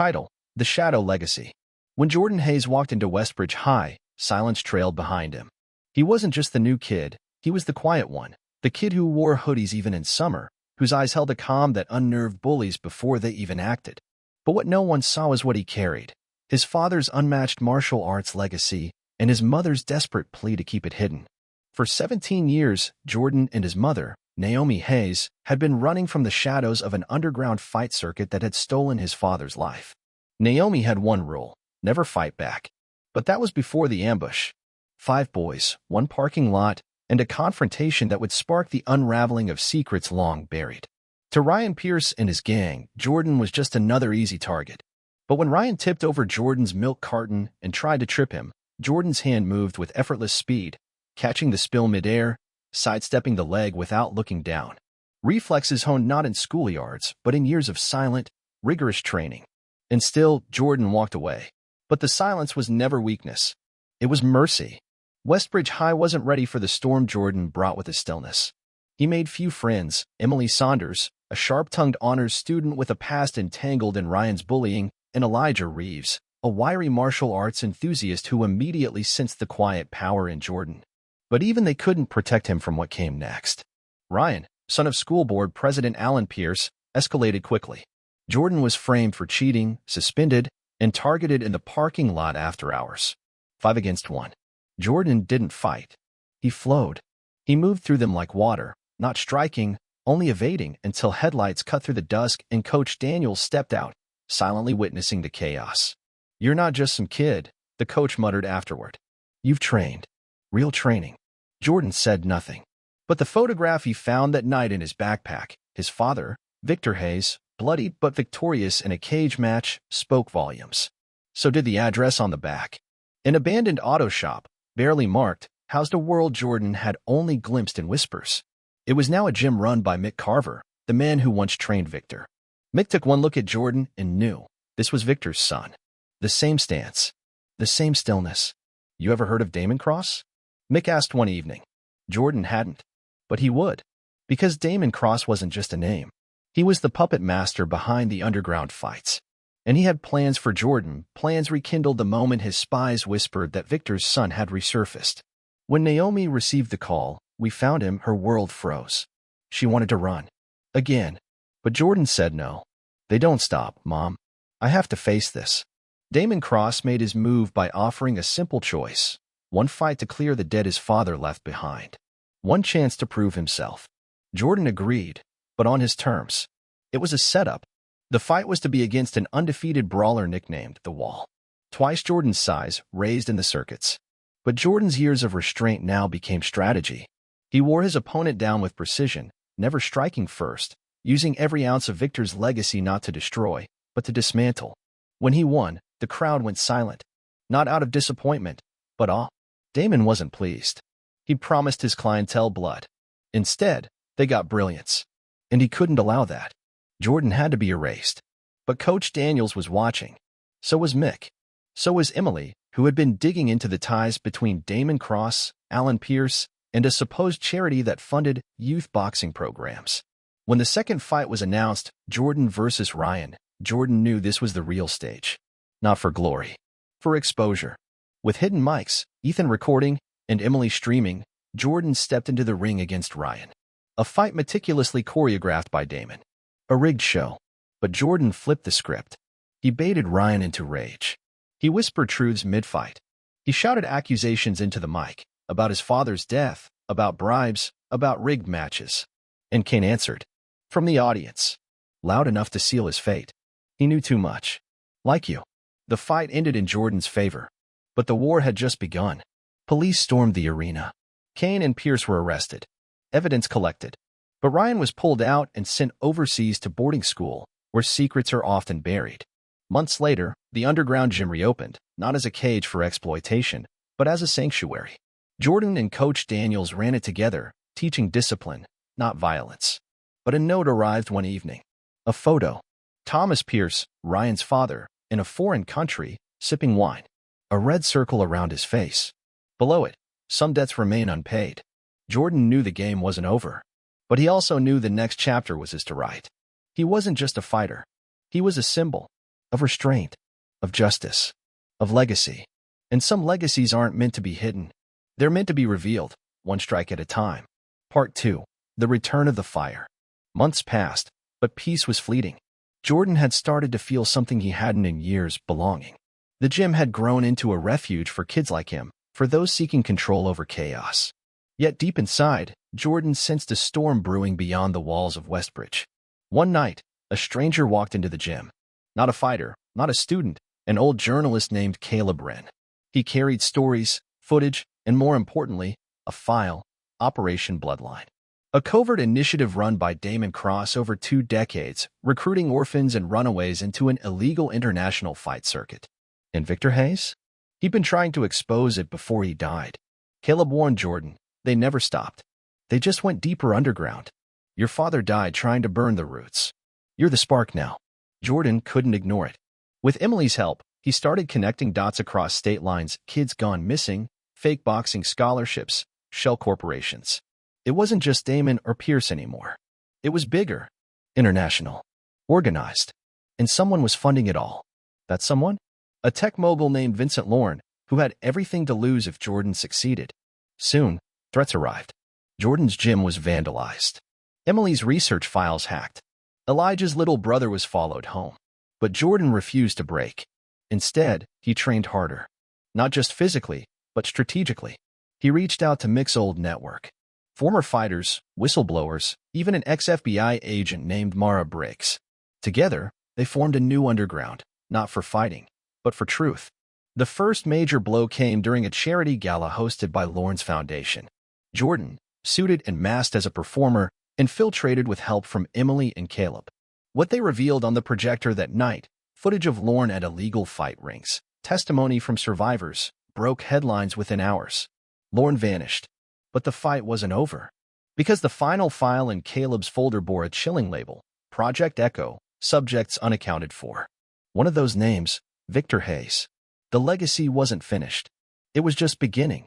Title: The Shadow Legacy. When Jordan Hayes walked into Westbridge High, silence trailed behind him. He wasn't just the new kid, he was the quiet one, the kid who wore hoodies even in summer, whose eyes held a calm that unnerved bullies before they even acted. But what no one saw was what he carried: his father's unmatched martial arts legacy and his mother's desperate plea to keep it hidden. For 17 years, Jordan and his mother, Naomi Hayes, had been running from the shadows of an underground fight circuit that had stolen his father's life. Naomi had one rule: never fight back. But that was before the ambush. 5 boys, 1 parking lot, and a confrontation that would spark the unraveling of secrets long buried. To Ryan Pierce and his gang, Jordan was just another easy target. But when Ryan tipped over Jordan's milk carton and tried to trip him, Jordan's hand moved with effortless speed, catching the spill midair, sidestepping the leg without looking down. Reflexes honed not in schoolyards, but in years of silent, rigorous training. And still, Jordan walked away. But the silence was never weakness. It was mercy. Westbridge High wasn't ready for the storm Jordan brought with his stillness. He made few friends: Emily Saunders, a sharp-tongued honors student with a past entangled in Ryan's bullying, and Elijah Reeves, a wiry martial arts enthusiast who immediately sensed the quiet power in Jordan. But even they couldn't protect him from what came next. Ryan, son of school board president Alan Pierce, escalated quickly. Jordan was framed for cheating, suspended, and targeted in the parking lot after hours. 5 against 1. Jordan didn't fight. He flowed. He moved through them like water, not striking, only evading until headlights cut through the dusk and Coach Daniels stepped out, silently witnessing the chaos. "You're not just some kid," the coach muttered afterward. "You've trained. Real training." Jordan said nothing. But the photograph he found that night in his backpack, his father, Victor Hayes, bloody but victorious in a cage match, spoke volumes. So did the address on the back. An abandoned auto shop, barely marked, housed a world Jordan had only glimpsed in whispers. It was now a gym run by Mick Carver, the man who once trained Victor. Mick took one look at Jordan and knew this was Victor's son. The same stance, the same stillness. "You ever heard of Damon Cross?" Mick asked one evening. Jordan hadn't. But he would. Because Damon Cross wasn't just a name. He was the puppet master behind the underground fights. And he had plans for Jordan, plans rekindled the moment his spies whispered that Victor's son had resurfaced. When Naomi received the call, "We found him," her world froze. She wanted to run. Again. But Jordan said no. "They don't stop, Mom. I have to face this." Damon Cross made his move by offering a simple choice: one fight to clear the debt his father left behind. One chance to prove himself. Jordan agreed, but on his terms. It was a setup. The fight was to be against an undefeated brawler nicknamed The Wall. Twice Jordan's size, raised in the circuits. But Jordan's years of restraint now became strategy. He wore his opponent down with precision, never striking first, using every ounce of Victor's legacy not to destroy, but to dismantle. When he won, the crowd went silent. Not out of disappointment, but awe. Damon wasn't pleased. He promised his clientele blood. Instead, they got brilliance. And he couldn't allow that. Jordan had to be erased. But Coach Daniels was watching. So was Mick. So was Emily, who had been digging into the ties between Damon Cross, Alan Pierce, and a supposed charity that funded youth boxing programs. When the second fight was announced, Jordan versus Ryan, Jordan knew this was the real stage. Not for glory. For exposure. With hidden mics, Ethan recording, and Emily streaming, Jordan stepped into the ring against Ryan. A fight meticulously choreographed by Damon. A rigged show. But Jordan flipped the script. He baited Ryan into rage. He whispered truths mid-fight. He shouted accusations into the mic, about his father's death, about bribes, about rigged matches. And Kane answered. From the audience. Loud enough to seal his fate. He knew too much. Like you. The fight ended in Jordan's favor. But the war had just begun. Police stormed the arena. Kane and Pierce were arrested. Evidence collected. But Ryan was pulled out and sent overseas to boarding school, where secrets are often buried. Months later, the underground gym reopened, not as a cage for exploitation, but as a sanctuary. Jordan and Coach Daniels ran it together, teaching discipline, not violence. But a note arrived one evening. A photo. Thomas Pierce, Ryan's father, in a foreign country, sipping wine. A red circle around his face. Below it, some debts remain unpaid. Jordan knew the game wasn't over. But he also knew the next chapter was his to write. He wasn't just a fighter. He was a symbol. of restraint, of justice, of legacy. And some legacies aren't meant to be hidden. They're meant to be revealed, one strike at a time. Part 2. The Return of the Fire. Months passed, but peace was fleeting. Jordan had started to feel something he hadn't in years: belonging. The gym had grown into a refuge for kids like him, for those seeking control over chaos. Yet deep inside, Jordan sensed a storm brewing beyond the walls of Westbridge. One night, a stranger walked into the gym. Not a fighter, not a student, an old journalist named Caleb Wren. He carried stories, footage, and more importantly, a file: Operation Bloodline. A covert initiative run by Damon Cross over 2 decades, recruiting orphans and runaways into an illegal international fight circuit. And Victor Hayes? He'd been trying to expose it before he died. Caleb warned Jordan, they never stopped. They just went deeper underground. Your father died trying to burn the roots. You're the spark now. Jordan couldn't ignore it. With Emily's help, he started connecting dots across state lines: kids gone missing, fake boxing scholarships, shell corporations. It wasn't just Damon or Pierce anymore. It was bigger, international, organized, and someone was funding it all. That someone? A tech mogul named Vincent Lorne, who had everything to lose if Jordan succeeded. Soon, threats arrived. Jordan's gym was vandalized. Emily's research files hacked. Elijah's little brother was followed home. But Jordan refused to break. Instead, he trained harder. Not just physically, but strategically. He reached out to Mick's old network. Former fighters, whistleblowers, even an ex-FBI agent named Mara Briggs. Together, they formed a new underground, not for fighting, but for truth. The first major blow came during a charity gala hosted by Lorne's Foundation. Jordan, suited and masked as a performer, infiltrated with help from Emily and Caleb. What they revealed on the projector that night, footage of Lorne at illegal fight rings, testimony from survivors, broke headlines within hours. Lorne vanished. But the fight wasn't over. Because the final file in Caleb's folder bore a chilling label: Project Echo, subjects unaccounted for. One of those names, Victor Hayes. The legacy wasn't finished. It was just beginning.